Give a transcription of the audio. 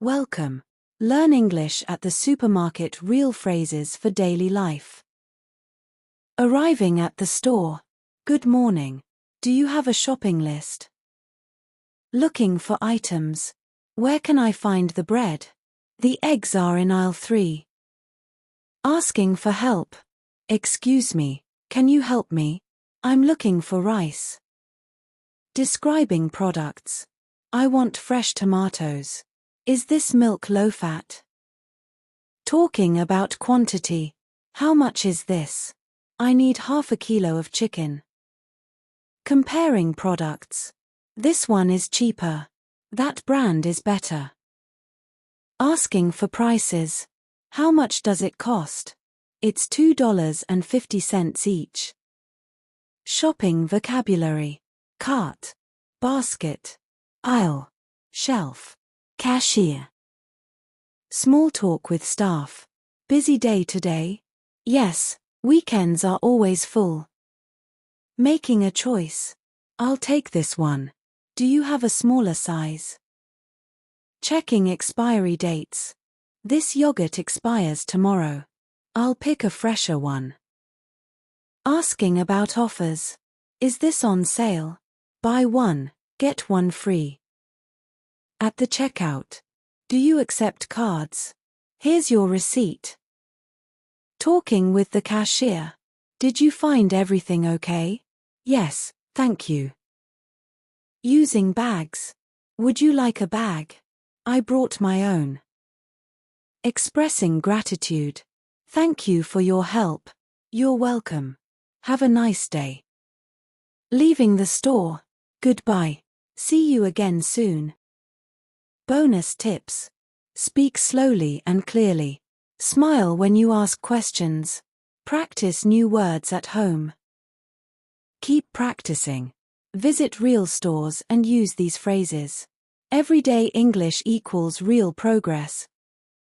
Welcome. Learn English at the supermarket. Real phrases for daily life. Arriving at the store. Good morning. Do you have a shopping list? Looking for items. Where can I find the bread? The eggs are in aisle 3. Asking for help. Excuse me, can you help me? I'm looking for rice. Describing products. I want fresh tomatoes. Is this milk low fat? Talking about quantity. How much is this? I need half a kilo of chicken. Comparing products. This one is cheaper. That brand is better. Asking for prices. How much does it cost? It's $2.50 each. Shopping vocabulary. Cart, basket, aisle, shelf, cashier. Small talk with staff. Busy day today? Yes, weekends are always full. Making a choice. I'll take this one. Do you have a smaller size? Checking expiry dates. This yogurt expires tomorrow. I'll pick a fresher one. Asking about offers. Is this on sale? Buy one, get one free. At the checkout. Do you accept cards? Here's your receipt. Talking with the cashier. Did you find everything okay? Yes, thank you. Using bags. Would you like a bag? I brought my own. Expressing gratitude. Thank you for your help. You're welcome. Have a nice day. Leaving the store. Goodbye. See you again soon. Bonus tips. Speak slowly and clearly. Smile when you ask questions. Practice new words at home. Keep practicing. Visit real stores and use these phrases. Everyday English equals real progress.